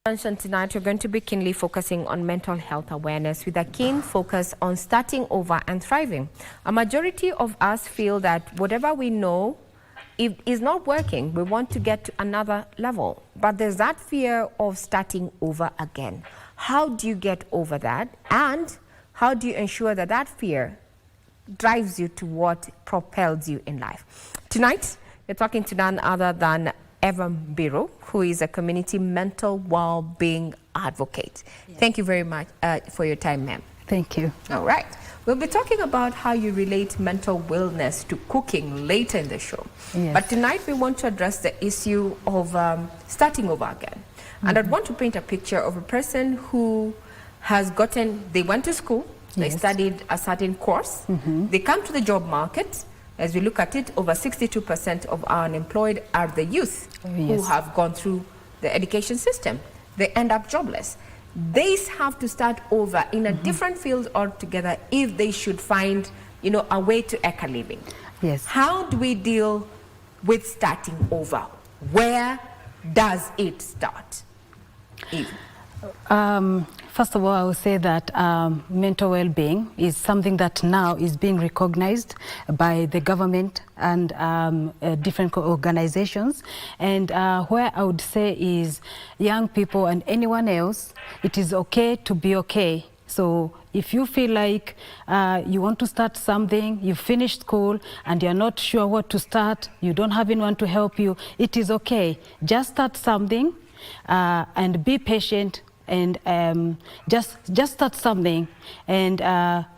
Tonight we're going to be keenly focusing on mental health awareness with a keen focus on starting over and thriving. A majority of us feel that whatever we know is not working. We want to get to another level, but there's that fear of starting over again. How do you get over that, and how do you ensure that that fear drives you to what propels you in life? Tonight we're talking to none other than MBIRU, who is a community mental well-being advocate. Yes. Thank you very much for your time, ma'am. Thank you. All right. We'll be talking about how you relate mental wellness to cooking later in the show. Yes. But tonight we want to address the issue of starting over again. And I'd want to paint a picture of a person who has they went to school, they studied a certain course, they come to the job market. As we look at it, over 62% of our unemployed are the youth who have gone through the education system. They end up jobless. They have to start over in a different field altogether if they should find, a way to make a living. Yes. How do we deal with starting over? Where does it start? Eve? First of all, I would say that mental well-being is something that now is being recognized by the government and different organizations. And where I would say is young people and anyone else, it is okay to be okay. So if you feel like you want to start something, you finished school and you're not sure what to start, you don't have anyone to help you, it is okay. Just start something and be patient. And just start something and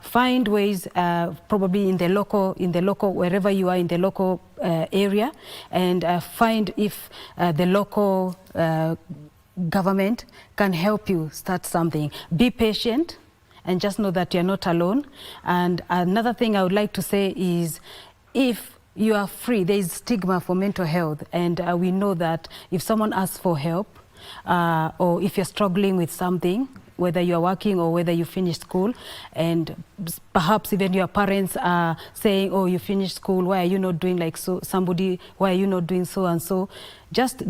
find ways, probably in the local, wherever you are in the local area, and find if the local government can help you start something. Be patient and just know that you're not alone. And another thing I would like to say is, if you are free, there is stigma for mental health, and we know that if someone asks for help, or if you're struggling with something, whether you're working or whether you finished school, and perhaps even your parents are saying, oh, you finished school, why are you not doing like so? Somebody, why are you not doing so and so? Just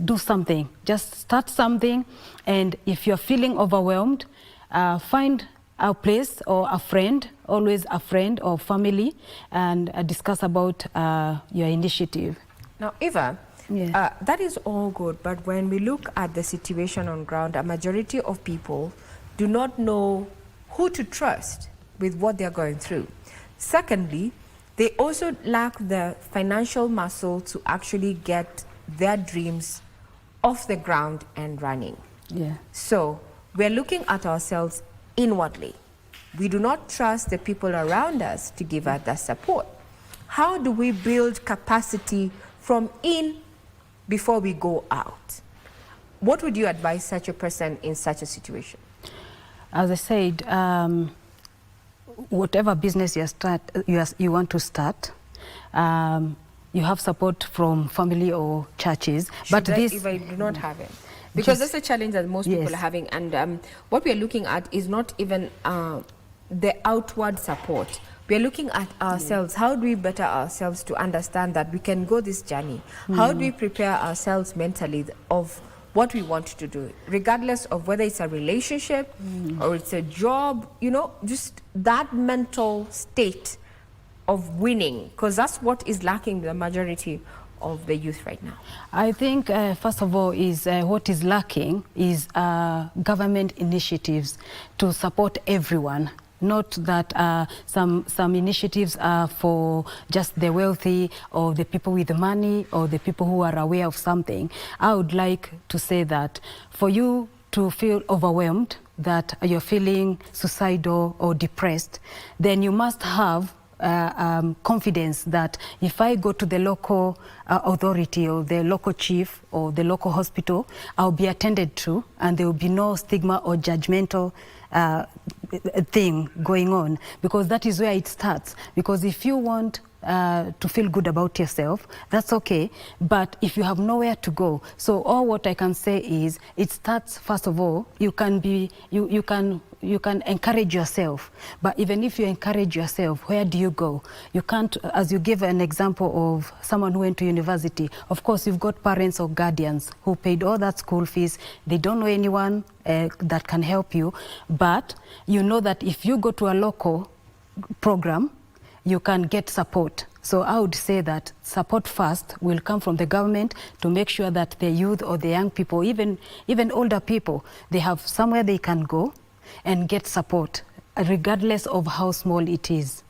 do something. Just start something. And if you're feeling overwhelmed, find a place or a friend, always a friend or family, and discuss about your initiative. Now, Eva, that is all good, but when we look at the situation on ground, a majority of people do not know who to trust with what they're going through. Secondly, they also lack the financial muscle to actually get their dreams off the ground and running. Yeah. So we're looking at ourselves inwardly. We do not trust the people around us to give us the support. How do we build capacity from in before we go out? What would you advise such a person in such a situation? As I said, whatever business you want to start, you have support from family or churches. If I do not have it? Because that's a challenge that most people are having, and what we are looking at is not even the outward support. We are looking at ourselves. How do we better ourselves to understand that we can go this journey? How do we prepare ourselves mentally of what we want to do, regardless of whether it's a relationship or it's a job, just that mental state of winning, because that's what is lacking the majority of the youth right now. I think, first of all, what is lacking is government initiatives to support everyone. Not that some initiatives are for just the wealthy or the people with the money or the people who are aware of something. I would like to say that for you to feel overwhelmed, that you're feeling suicidal or depressed, then you must have confidence that if I go to the local authority or the local chief or the local hospital, I'll be attended to, and there will be no stigma or judgmental thing going on, because that is where it starts. Because if you want to feel good about yourself, that's okay. But if you have nowhere to go, so all what I can say is it starts, first of all, you can encourage yourself. But even if you encourage yourself, where do you go? You can't, as you give an example of someone who went to university, of course you've got parents or guardians who paid all that school fees. They don't know anyone that can help you, but you know that if you go to a local program, you can get support. So I would say that support first will come from the government to make sure that the youth or the young people, even older people, they have somewhere they can go and get support, regardless of how small it is.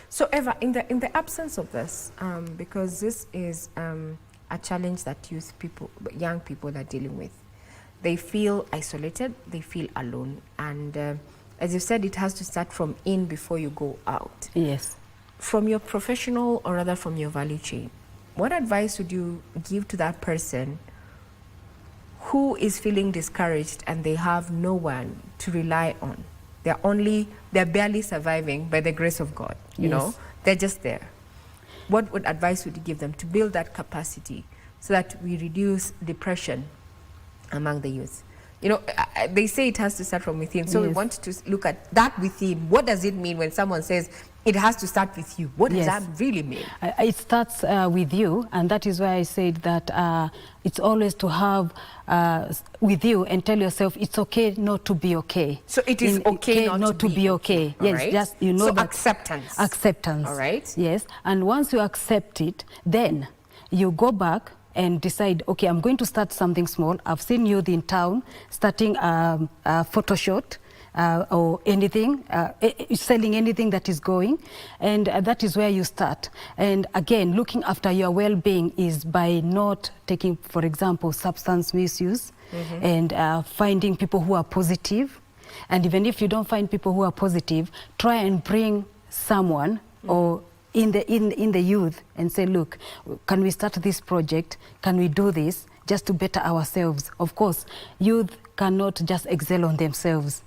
So Eva, in the absence of this, because this is a challenge that young people are dealing with, they feel isolated, they feel alone, and as you said, it has to start from in before you go out. Yes. From your professional, or rather from your value chain, what advice would you give to that person who is feeling discouraged and they have no one to rely on? They're barely surviving by the grace of God, you know? They're just there. What advice would you give them to build that capacity so that we reduce depression among the youth? You know, they say it has to start from within. So we want to look at that within. What does it mean when someone says it has to start with you? What does that really mean? It starts with you, and that is why I said that it's always to have with you and tell yourself it's okay not to be okay. So it is okay not to be okay. Yes, right? just you know so that acceptance. Acceptance. All right. Yes, and once you accept it, then you go back and decide, okay, I'm going to start something small. I've seen youth in town starting a photo shoot or anything, selling anything that is going, and that is where you start. And again, looking after your well-being is by not taking, for example, substance misuse, and finding people who are positive. And even if you don't find people who are positive, try and bring someone or in the youth and say, look, can we start this project? Can we do this just to better ourselves? Of course, youth cannot just excel on themselves.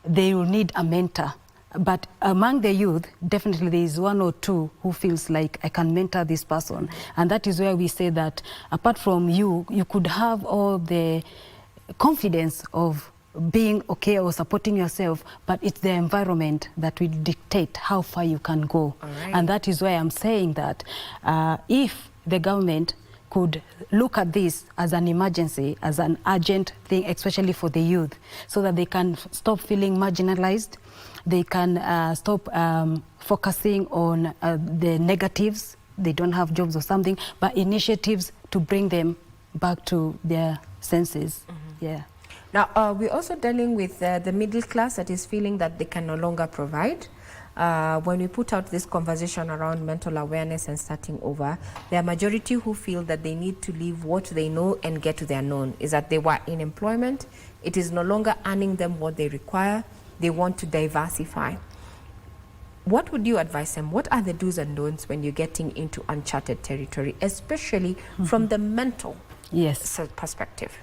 They will need a mentor. But among the youth, definitely there is one or two who feels like I can mentor this person. And that is where we say that apart from you, you could have all the confidence of being okay or supporting yourself, but it's the environment that will dictate how far you can go. And that is why I'm saying that if the government could look at this as an emergency, as an urgent thing, especially for the youth, so that they can stop feeling marginalized, they can stop focusing on the negatives, they don't have jobs or something, but initiatives to bring them back to their senses. Now, we're also dealing with the middle class that is feeling that they can no longer provide. When we put out this conversation around mental awareness and starting over, there are majority who feel that they need to leave what they know and get to their known. Is that they were in employment, it is no longer earning them what they require, they want to diversify. What would you advise them? What are the do's and don'ts when you're getting into uncharted territory, especially from the mental perspective?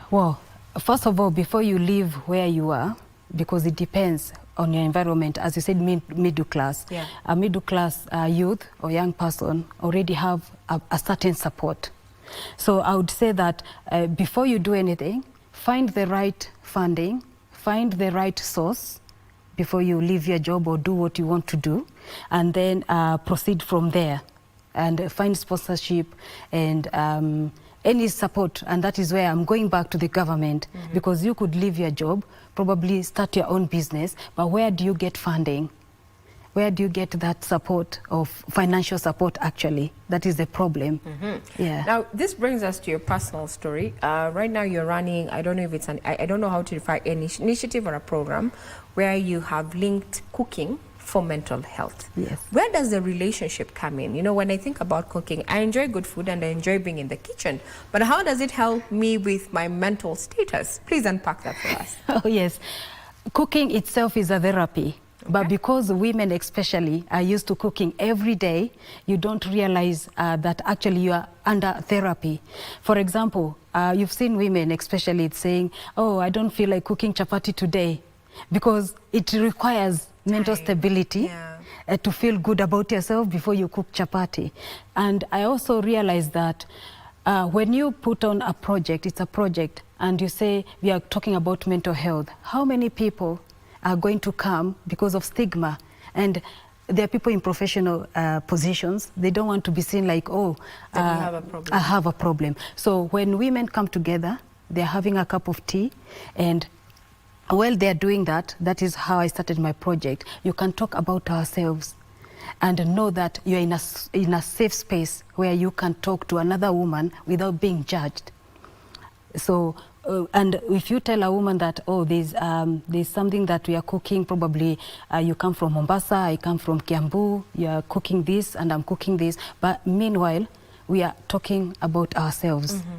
Well, first of all, before you leave where you are, because it depends on your environment, as you said, middle class. A middle class youth or young person already have a certain support. So I would say that before you do anything, find the right funding, find the right source before you leave your job or do what you want to do, and then proceed from there and find sponsorship and any support. And that is where I'm going back to the government, because you could leave your job, probably start your own business, but where do you get funding? Where do you get that support of financial support actually? That is the problem. Now, this brings us to your personal story. Right now you're running, I don't know if it's I don't know how to define an initiative or a program where you have linked cooking for mental health. Where does the relationship come in? You know, when I think about cooking, I enjoy good food and I enjoy being in the kitchen, but how does it help me with my mental status? Please unpack that for us. Oh yes, cooking itself is a therapy. But because women especially are used to cooking every day, you don't realize that actually you are under therapy. For example, you've seen women especially saying, oh, I don't feel like cooking chapati today, because it requires mental stability to feel good about yourself before you cook chapati. And I also realized that when you put on a project, it's a project, and you say we are talking about mental health, how many people are going to come because of stigma? And there are people in professional positions. They don't want to be seen like, oh, I have a problem. So when women come together, they're having a cup of tea, and while they're doing that, that is how I started my project. You can talk about ourselves and know that you're in a safe space where you can talk to another woman without being judged. So, and if you tell a woman that, oh, there's something that we are cooking, probably you come from Mombasa, I come from Kiambu, you are cooking this and I'm cooking this, but meanwhile, we are talking about ourselves. Mm-hmm.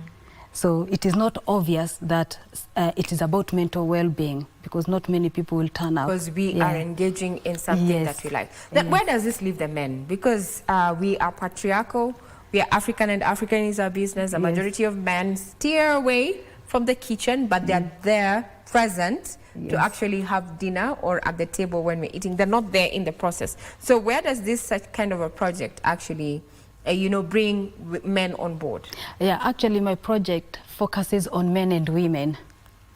So it is not obvious that it is about mental well-being, because not many people will turn out. Because we are engaging in something that we like. Then where does this leave the men? Because we are patriarchal, we are African, and African is our business. A majority of men steer away from the kitchen, but they're there present to actually have dinner or at the table when we're eating. They're not there in the process. So where does this such kind of a project actually bring men on board? Yeah, actually my project focuses on men and women.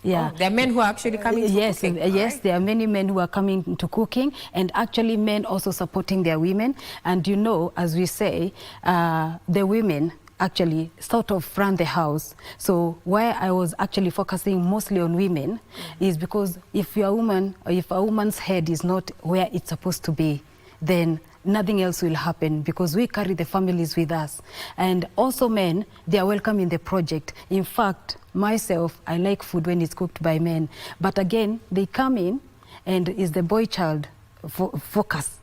Yeah, there are men who are actually coming to cooking. Yes, there are many men who are coming to cooking, and actually men also supporting their women. And as we say, the women actually sort of run the house. So why I was actually focusing mostly on women is because if you're a woman, or if a woman's head is not where it's supposed to be, then nothing else will happen, because we carry the families with us. And also men, they are welcome in the project. In fact, myself, I like food when it's cooked by men. But again, they come in and is the boy child focused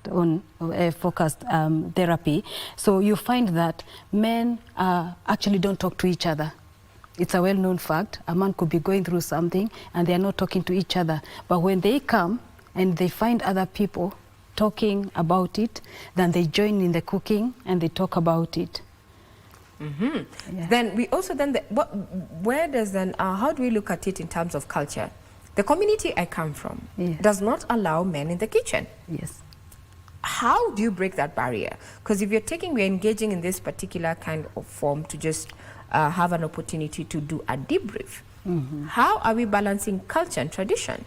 therapy. So you find that men actually don't talk to each other. It's a well-known fact. A man could be going through something and they are not talking to each other. But when they come and they find other people talking about it, then they join in the cooking and they talk about it. Mm-hmm. Yeah. Then we also where does then how do we look at it in terms of culture? The community I come from does not allow men in the kitchen. Yes. How do you break that barrier? Because if we're engaging in this particular kind of form to just have an opportunity to do a debrief, how are we balancing culture and tradition?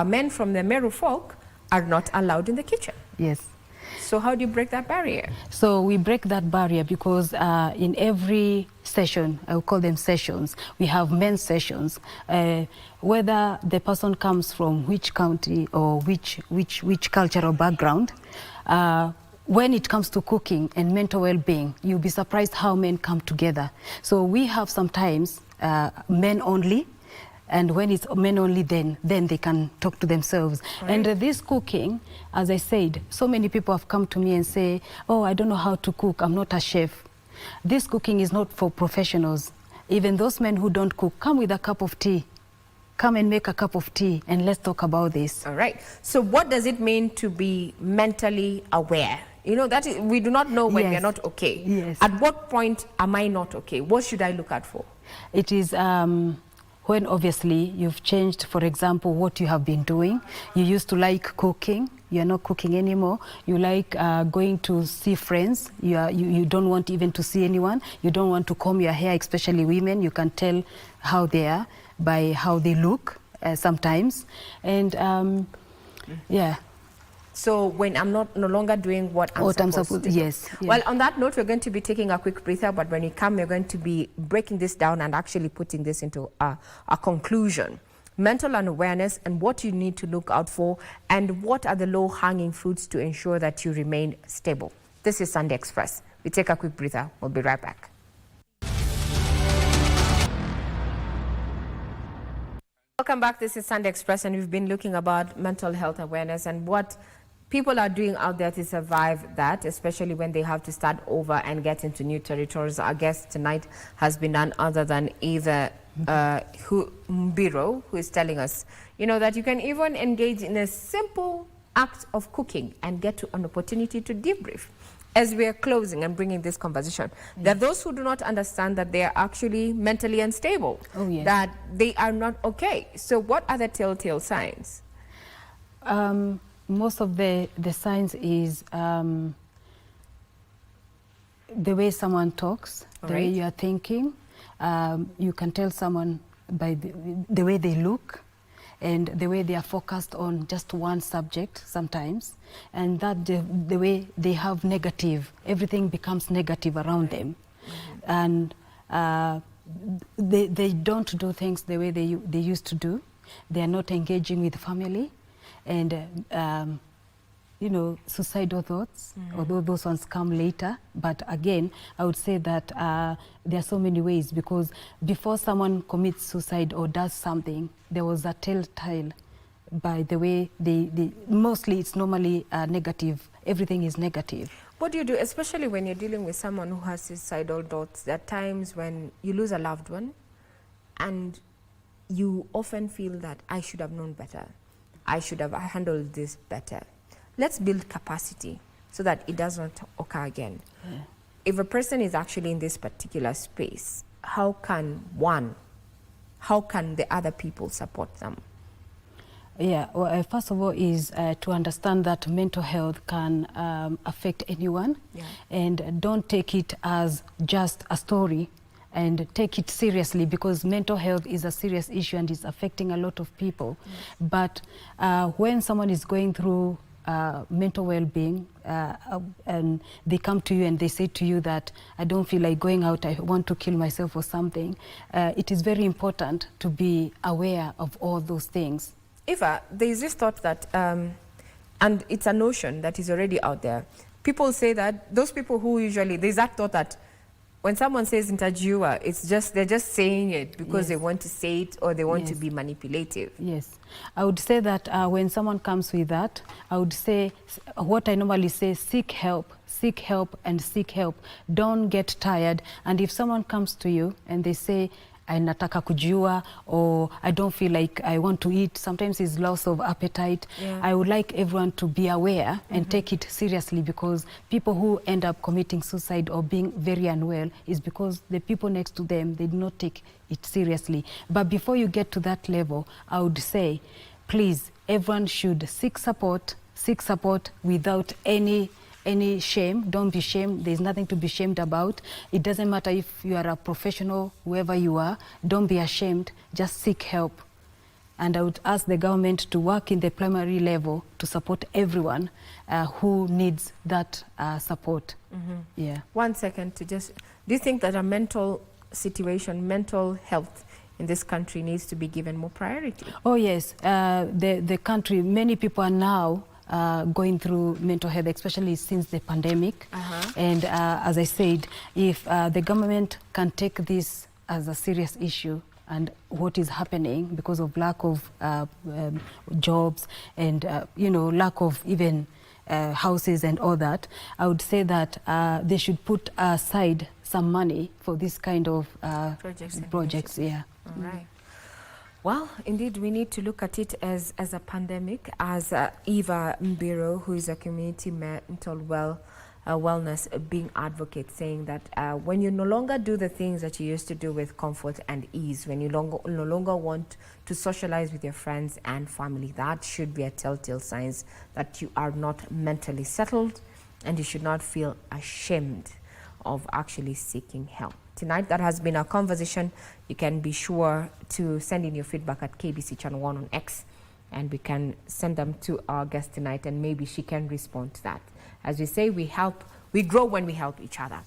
Men from the Meru folk are not allowed in the kitchen. Yes. So how do you break that barrier? So we break that barrier because in every session, I will call them sessions, we have men's sessions. Whether the person comes from which county or which cultural background, when it comes to cooking and mental well-being, you'll be surprised how men come together. So we have sometimes men only, and when it's men only, then they can talk to themselves. Right. And this cooking, as I said, so many people have come to me and say, oh, I don't know how to cook, I'm not a chef. This cooking is not for professionals. Even those men who don't cook, come with a cup of tea. Come and make a cup of tea and let's talk about this. All right. So what does it mean to be mentally aware? We do not know when we are not okay. Yes. At what point am I not okay? What should I look out for? It is when obviously you've changed, for example, what you have been doing. You used to like cooking, you're not cooking anymore. You like going to see friends, you don't want even to see anyone. You don't want to comb your hair, especially women. You can tell how they are by how they look sometimes. And yeah. So when I'm no longer doing what I'm supposed to do. Yes. Yeah. Well, on that note, we're going to be taking a quick breather, but when we come, we're going to be breaking this down and actually putting this into a conclusion. Mental unawareness and what you need to look out for, and what are the low-hanging fruits to ensure that you remain stable. This is Sunday Express. We take a quick breather. We'll be right back. Welcome back. This is Sunday Express, and we've been looking about mental health awareness and what people are doing out there to survive that, especially when they have to start over and get into new territories. Our guest tonight has been none other than either MBIRU, who is telling us, that you can even engage in a simple act of cooking and get to an opportunity to debrief. As we are closing and bringing this conversation, there are those who do not understand that they are actually mentally unstable, that they are not okay. So what are the telltale signs? most of the signs is the way someone talks, the way you are thinking. You can tell someone by the way they look and the way they are focused on just one subject sometimes, and that the way they have negative, everything becomes negative around them. And they don't do things the way they used to do. They are not engaging with family, and you know, suicidal thoughts, although those ones come later. But again, I would say that there are so many ways, because before someone commits suicide or does something, there was a telltale by the way they mostly it's normally negative. Everything is negative. What do you do, especially when you're dealing with someone who has suicidal thoughts? There are times when you lose a loved one and you often feel that I should have known better. I should have handled this better. Let's build capacity so that it does not occur again. Yeah. If a person is actually in this particular space, how can the other people support them? Yeah, well, first of all is to understand that mental health can affect anyone, and don't take it as just a story, and take it seriously, because mental health is a serious issue and is affecting a lot of people. But when someone is going through mental well-being, and they come to you and they say to you that I don't feel like going out, I want to kill myself or something, it is very important to be aware of all those things. Eva, there is this thought that, and it's a notion that is already out there. People say that those people who usually, there's that thought that when someone says interjua, it's just, they're just saying it because they want to say it, or they want to be manipulative. Yes, I would say that when someone comes with that, I would say, what I normally say, seek help, and seek help. Don't get tired. And if someone comes to you and they say, nataka kujua, or I don't feel like I want to eat, sometimes it's loss of appetite. I would like everyone to be aware and take it seriously, because people who end up committing suicide or being very unwell is because the people next to them, they do not take it seriously. But before you get to that level, I would say, please, everyone should seek support without any shame. Don't be shamed. There's nothing to be shamed about. It doesn't matter if you are a professional, whoever you are, don't be ashamed. Just seek help. And I would ask the government to work in the primary level to support everyone who needs that support. Yeah. 1 second to just, do you think that a mental situation, mental health in this country needs to be given more priority? Oh yes, the country, many people are now going through mental health, especially since the pandemic. And as I said, if the government can take this as a serious issue, and what is happening because of lack of jobs and you know, lack of even houses and all that, I would say that they should put aside some money for this kind of projects. Yeah. All right. Well, indeed, we need to look at it as a pandemic, as Eva MBIRU, who is a community mental wellness being advocate, saying that when you no longer do the things that you used to do with comfort and ease, when you no longer want to socialize with your friends and family, that should be a telltale sign that you are not mentally settled, and you should not feel ashamed of actually seeking help. Tonight, that has been our conversation. You can be sure to send in your feedback at KBC Channel 1 on X, and we can send them to our guest tonight, and maybe she can respond to that. As we say, we grow when we help each other.